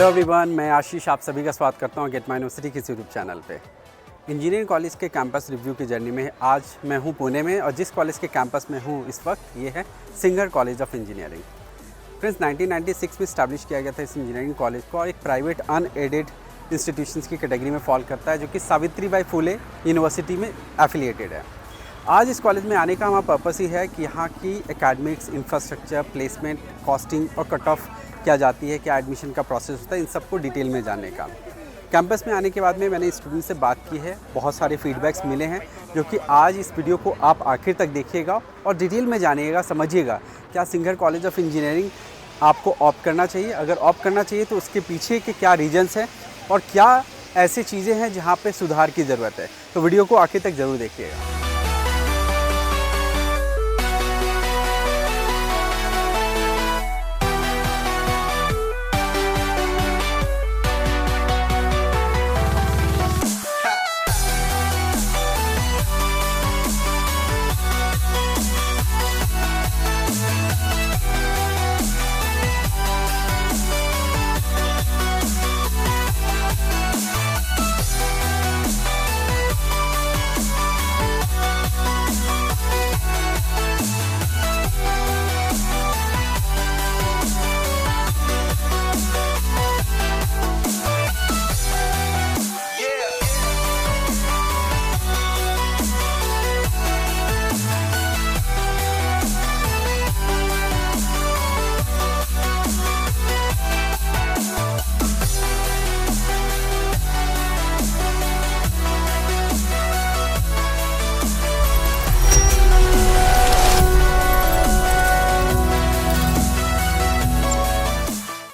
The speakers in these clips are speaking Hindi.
हेलो एवरीवन, मैं आशीष आप सभी का स्वागत करता हूं गेट माय यूनिवर्सिटी के यूट्यूब चैनल पे। इंजीनियरिंग कॉलेज के कैंपस रिव्यू की जर्नी में आज मैं हूं पुणे में, और जिस कॉलेज के कैंपस में हूं इस वक्त ये है singer college of engineering. Friends, 1996 में स्टैब्लिश किया गया था इस इंजीनियरिंग कॉलेज को, और एक प्राइवेट अनएडेड इंस्टीट्यूशंस की कैटेगरी में फॉल करता है, जो कि सावित्रीबाई फुले यूनिवर्सिटी में एफिलिएटेड है। आज इस कॉलेज में आने का हमारा पर्पस ही है कि यहाँ की एकेडमिक्स, इंफ्रास्ट्रक्चर, प्लेसमेंट, कॉस्टिंग और कट ऑफ क्या जाती है, क्या एडमिशन का प्रोसेस होता है, इन सबको डिटेल में जानने का। कैंपस में आने के बाद में मैंने स्टूडेंट से बात की है, बहुत सारे फीडबैक्स मिले हैं, जो कि आज इस वीडियो को आप आखिर तक देखिएगा और डिटेल में जानिएगा, समझिएगा क्या सिंगर कॉलेज ऑफ इंजीनियरिंग आपको ऑप्ट करना चाहिए। अगर ऑप्ट करना चाहिए तो उसके पीछे के क्या रीजन्स हैं और क्या ऐसी चीज़ें हैं जहाँ पर सुधार की ज़रूरत है। तो वीडियो को आखिर तक ज़रूर देखिएगा।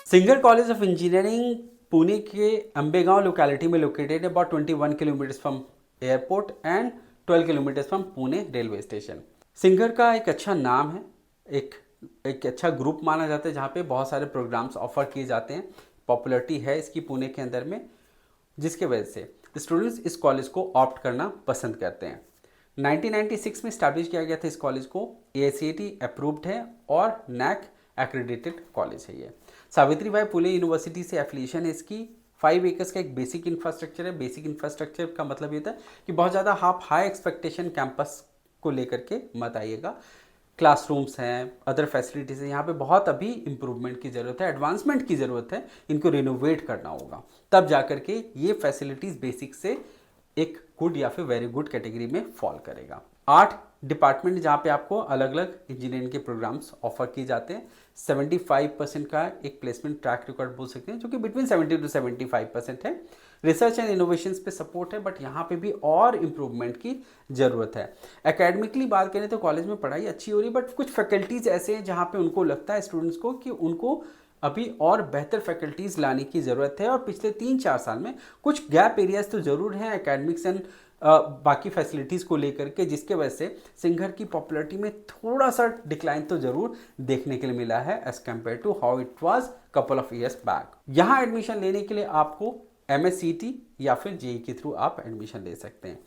Singer college of engineering Pune के अंबेगांव लोकेलिटी में लोकेटेड है, about 21 kilometres from airport and 12 kilometres from Pune railway station. Singer का एक अच्छा नाम है, एक अच्छा ग्रुप माना जाता है जहाँ पे बहुत सारे प्रोग्राम्स ऑफर किए जाते हैं। पॉपुलरिटी है इसकी पुणे के अंदर में, जिसके वजह से स्टूडेंट्स इस कॉलेज को ऑप्ट करना पसंद करते हैं। 1996 में स्टैब्लिश किया गया था इस कॉलेज को, AICTE अप्रूव्ड है और NAC एक्रेडिटेड कॉलेज है। ये सावित्रीबाई फुले यूनिवर्सिटी से एफिलिएशन है इसकी। 5 एकर्स का एक बेसिक इंफ्रास्ट्रक्चर है। बेसिक इंफ्रास्ट्रक्चर का मतलब ये होता है कि बहुत ज़्यादा आप हाई एक्सपेक्टेशन कैंपस को लेकर के मत आइएगा। क्लासरूम्स हैं, अदर फैसिलिटीज़ हैं, यहाँ पे बहुत अभी इंप्रूवमेंट की ज़रूरत है, एडवांसमेंट की ज़रूरत है। इनको रिनोवेट करना होगा, तब जा कर के ये फैसिलिटीज़ बेसिक से एक गुड या फिर वेरी गुड कैटेगरी में फॉल करेगा। 8 डिपार्टमेंट जहाँ पे आपको अलग अलग इंजीनियरिंग के प्रोग्राम्स ऑफर किए जाते हैं। 75% का एक प्लेसमेंट ट्रैक रिकॉर्ड बोल सकते हैं, जो कि बिटवीन 70 to 75% है। रिसर्च एंड इनोवेशंस पे सपोर्ट है, बट यहाँ पे भी और इम्प्रूवमेंट की ज़रूरत है। एकेडमिकली बात करें तो कॉलेज में पढ़ाई अच्छी हो रही है, बट कुछ फैकल्टीज़ ऐसे हैं जहाँ पे उनको लगता है स्टूडेंट्स को कि उनको अभी और बेहतर फैकल्टीज़ लाने की ज़रूरत है। और पिछले 3-4 साल में कुछ गैप एरियाज तो ज़रूर हैं एकेडमिक्स एंड बाकी फैसिलिटीज़ को लेकर के, जिसके वजह से सिंगर की पॉपुलरिटी में थोड़ा सा डिक्लाइन तो ज़रूर देखने के लिए मिला है as compare to how it was couple of years back. यहाँ एडमिशन लेने के लिए आपको MSCT या फिर JEE के थ्रू आप एडमिशन ले सकते हैं।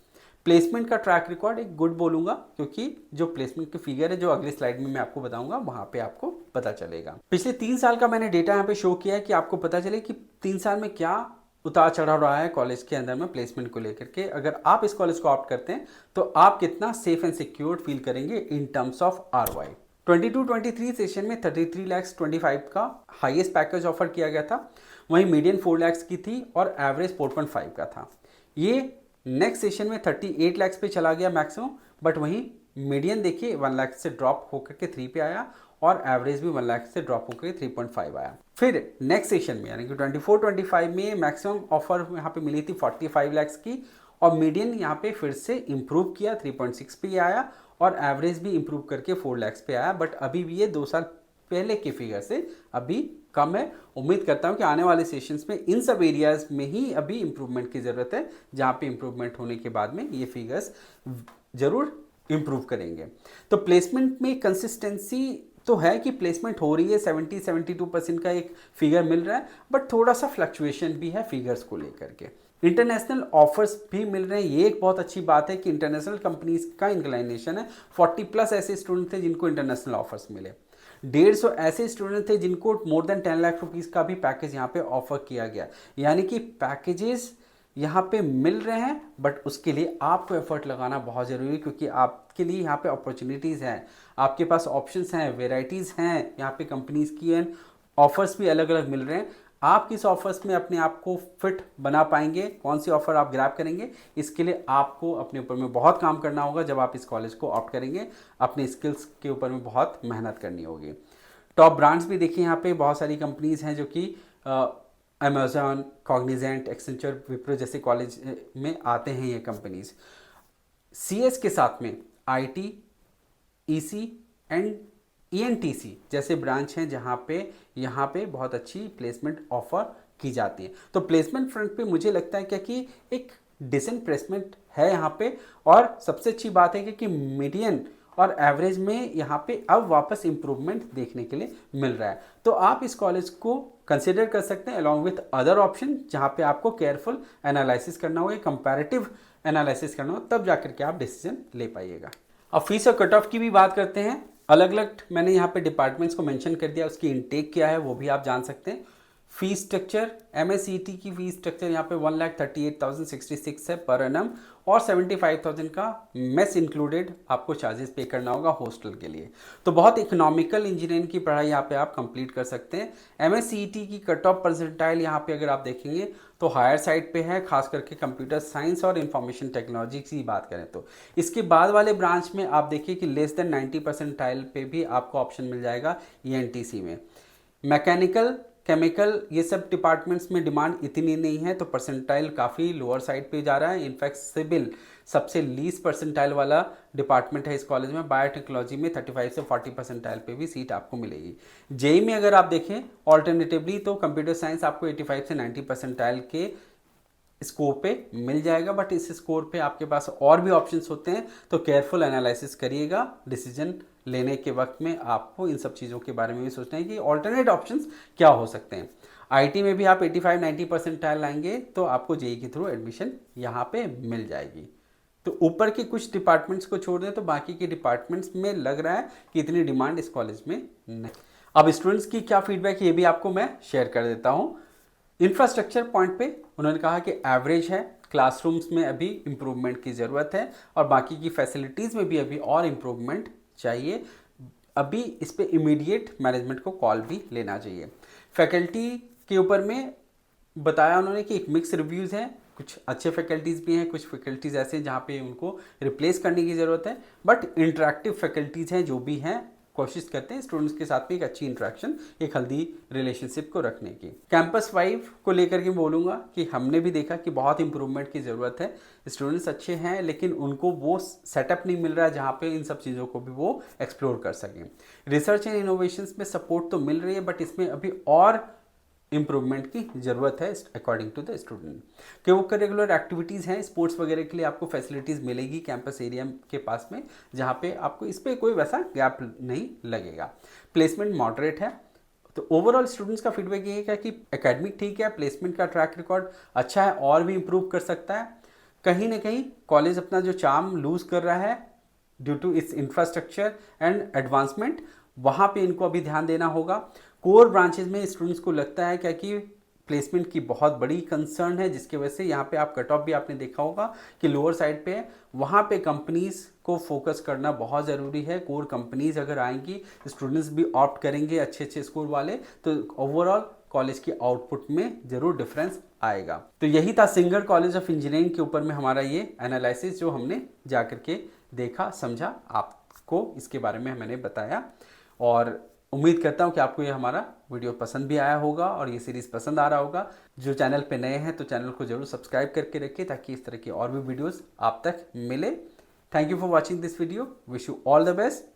प्लेसमेंट का ट्रैक रिकॉर्ड एक गुड बोलूंगा, क्योंकि जो प्लेसमेंट के फिगर है जो अगली स्लाइड में मैं आपको बताऊंगा, वहां पे आपको पता चलेगा। पिछले 3 साल का मैंने डेटा यहाँ पे शो किया है कि आपको पता चले कि 3 साल में क्या उतार चढ़ाव रहा है कॉलेज के अंदर में प्लेसमेंट को लेकर के। अगर आप इस कॉलेज को ऑप्ट करते हैं तो आप कितना सेफ एंड सिक्योर्ड फील करेंगे in terms of ROI। 22-23 session में 33,25,000 का हाईएस्ट पैकेज ऑफर किया गया था, वहीं मीडियन 4 लाख की थी और एवरेज 4.5 का था। ये नेक्स्ट सेशन में 38 लाख पे चला गया मैक्सिमम, बट वहीं मीडियन देखिए 1 लाख से ड्रॉप होकर के 3 पे आया और एवरेज भी 1 लाख से ड्रॉप होकर 3.5 आया। फिर नेक्स्ट सेशन में यानी कि 24-25 में मैक्सिमम ऑफर यहाँ पे मिली थी 45 लाख की, और मीडियन यहाँ पे फिर से इम्प्रूव किया 3.6 पे आया और एवरेज भी इम्प्रूव करके 4 लाख पे आया। बट अभी भी ये 2 साल पहले के फिगर से अभी कम है। उम्मीद करता हूँ कि आने वाले सेशंस में इन सब एरियाज में ही अभी इम्प्रूवमेंट की ज़रूरत है, जहाँ पे इम्प्रूवमेंट होने के बाद में ये फिगर्स ज़रूर इम्प्रूव करेंगे। तो प्लेसमेंट में कंसिस्टेंसी तो है कि प्लेसमेंट हो रही है, 70-72% का एक फिगर मिल रहा है, बट थोड़ा सा फ्लक्चुएशन भी है फिगर्स को लेकर के। इंटरनेशनल ऑफर्स भी मिल रहे हैं, ये एक बहुत अच्छी बात है कि इंटरनेशनल कंपनीज का इंक्लाइनेशन है। 40+ ऐसे स्टूडेंट थे जिनको इंटरनेशनल ऑफर्स मिले। 150 ऐसे स्टूडेंट थे जिनको मोर देन 10 लाख रुपीज़ का भी पैकेज यहाँ पे ऑफर किया गया। यानी कि पैकेजेस यहाँ पे मिल रहे हैं, बट उसके लिए आपको एफर्ट लगाना बहुत ज़रूरी है, क्योंकि आपके लिए यहाँ पे अपॉर्चुनिटीज़ हैं, आपके पास ऑप्शंस हैं, वेराइटीज़ हैं यहाँ पे कंपनीज़ की, एंड ऑफर्स भी अलग अलग मिल रहे हैं। आप किस ऑफर्स में अपने आप को फिट बना पाएंगे, कौन सी ऑफ़र आप ग्रैब करेंगे, इसके लिए आपको अपने ऊपर में बहुत काम करना होगा। जब आप इस कॉलेज को ऑप्ट करेंगे, अपने स्किल्स के ऊपर में बहुत मेहनत करनी होगी। टॉप ब्रांड्स भी देखिए, यहाँ पे बहुत सारी कंपनीज़ हैं जो कि अमेज़ॉन, कॉग्निजेंट, एक्सेंचर, विप्रो जैसे कॉलेज में आते हैं ये कंपनीज़। CS के साथ में IT, EC एंड ENTC जैसे ब्रांच हैं जहाँ पे यहाँ पे बहुत अच्छी प्लेसमेंट ऑफर की जाती है। तो प्लेसमेंट फ्रंट पे मुझे लगता है क्या कि एक डिसेंट प्लेसमेंट है यहाँ पे, और सबसे अच्छी बात है कि मीडियन और एवरेज में यहाँ पे अब वापस इम्प्रूवमेंट देखने के लिए मिल रहा है। तो आप इस कॉलेज को कंसिडर कर सकते हैं अलॉन्ग विथ अदर ऑप्शन, जहाँ पे आपको केयरफुल एनालिसिस करना होगा, कंपैरेटिव एनालिसिस करना होगा, तब जाकर के आप डिसीजन ले पाइएगा। अब फीस और कट ऑफ की भी बात करते हैं। अलग अलग मैंने यहाँ पे डिपार्टमेंट्स को मेंशन कर दिया, उसकी इनटेक क्या है वो भी आप जान सकते हैं। फीस स्ट्रक्चर, MSCT की फीस स्ट्रक्चर यहाँ पे 1,38,066 है पर एनम, और 75,000 का मेस इंक्लूडेड आपको चार्जेस पे करना होगा हॉस्टल के लिए। तो बहुत इकोनॉमिकल इंजीनियरिंग की पढ़ाई यहाँ पे आप कंप्लीट कर सकते हैं। MSCT की कट ऑफ परसेंटाइल यहाँ पे अगर आप देखेंगे तो हायर साइड पे है, खास करके कंप्यूटर साइंस और इंफॉर्मेशन टेक्नोलॉजी की बात करें तो। इसके बाद वाले ब्रांच में आप देखिए कि लेस देन 90 परसेंटाइल पे भी आपको ऑप्शन मिल जाएगा ENTC में। मैकेनिकल, केमिकल, ये सब डिपार्टमेंट्स में डिमांड इतनी नहीं है, तो परसेंटाइल काफ़ी लोअर साइड पे जा रहा है। इनफैक्ट सिविल सबसे लीस्ट परसेंटाइल वाला डिपार्टमेंट है इस कॉलेज में। बायोटेक्नोलॉजी में 35 से 40 परसेंटाइल पे भी सीट आपको मिलेगी। जेई में अगर आप देखें ऑल्टरनेटिवली तो कंप्यूटर साइंस आपको 85 से 90 परसेंटाइल के स्कोर पे मिल जाएगा, बट इस स्कोर पे आपके पास और भी ऑप्शंस होते हैं, तो केयरफुल एनालिसिस करिएगा। डिसीजन लेने के वक्त में आपको इन सब चीज़ों के बारे में भी सोचना है कि ऑल्टरनेट ऑप्शंस क्या हो सकते हैं। IT में भी आप 85-90 परसेंटाइल लाएंगे तो आपको जेई के थ्रू एडमिशन यहाँ पे मिल जाएगी। तो ऊपर के कुछ डिपार्टमेंट्स को छोड़ दें तो बाकी के डिपार्टमेंट्स में लग रहा है कि इतनी डिमांड इस कॉलेज में नहीं। अब स्टूडेंट्स की क्या फीडबैक, ये भी आपको मैं शेयर कर देता हूँ। इंफ्रास्ट्रक्चर पॉइंट पे उन्होंने कहा कि एवरेज है, क्लासरूम्स में अभी इम्प्रूवमेंट की ज़रूरत है, और बाकी की फैसिलिटीज़ में भी अभी और इम्प्रूवमेंट चाहिए। अभी इस पे इमीडिएट मैनेजमेंट को कॉल भी लेना चाहिए। फैकल्टी के ऊपर में बताया उन्होंने कि एक मिक्स रिव्यूज़ हैं, कुछ अच्छे फैकल्टीज़ भी हैं, कुछ फैकल्टीज़ ऐसे हैं जहाँ पे उनको रिप्लेस करने की ज़रूरत है, बट इंटरेक्टिव फैकल्टीज़ हैं जो भी हैं, कोशिश करते हैं स्टूडेंट्स के साथ भी एक अच्छी इंटरेक्शन, एक हेल्दी रिलेशनशिप को रखने की। कैंपस वाइब को लेकर के बोलूँगा कि हमने भी देखा कि बहुत इंप्रूवमेंट की ज़रूरत है। स्टूडेंट्स अच्छे हैं लेकिन उनको वो सेटअप नहीं मिल रहा है जहाँ पे इन सब चीज़ों को भी वो एक्सप्लोर कर सकें। रिसर्च एंड इनोवेशंस में सपोर्ट तो मिल रही है, बट इसमें अभी और इम्प्रूवमेंट की ज़रूरत है अकॉर्डिंग टू द स्टूडेंट। कि वो करिकुलर एक्टिविटीज़ हैं, स्पोर्ट्स वगैरह के लिए आपको फैसिलिटीज़ मिलेगी कैंपस एरिया के पास में, जहाँ पे आपको इस पर कोई वैसा गैप नहीं लगेगा। प्लेसमेंट मॉडरेट है। तो ओवरऑल स्टूडेंट्स का फीडबैक ये है कि एकेडमिक ठीक है, प्लेसमेंट का ट्रैक रिकॉर्ड अच्छा है, और भी इम्प्रूव कर सकता है। कहीं ना कहीं कॉलेज अपना जो चार्म लूज़ कर रहा है due to its infrastructure and advancement, वहाँ पे इनको अभी ध्यान देना होगा। कोर ब्रांचेज में स्टूडेंट्स को लगता है क्या कि प्लेसमेंट की बहुत बड़ी कंसर्न है, जिसकी वजह से यहाँ पे आप कट ऑफ भी आपने देखा होगा कि लोअर साइड पे है। वहाँ पे कंपनीज़ को फोकस करना बहुत ज़रूरी है। कोर कंपनीज़ अगर आएंगी, स्टूडेंट्स भी ऑप्ट करेंगे अच्छे अच्छे स्कोर वाले, तो ओवरऑल कॉलेज के आउटपुट में ज़रूर डिफरेंस आएगा। तो यही था सिंगर कॉलेज ऑफ इंजीनियरिंग के ऊपर में हमारा ये एनालिसिस, जो हमने जा कर के देखा, समझा, आपको इसके बारे में मैंने बताया। और उम्मीद करता हूँ कि आपको ये हमारा वीडियो पसंद भी आया होगा और ये सीरीज़ पसंद आ रहा होगा। जो चैनल पे नए हैं तो चैनल को जरूर सब्सक्राइब करके रखिए, ताकि इस तरह की और भी वीडियोस आप तक मिले। Thank you for watching this video. Wish you all the best.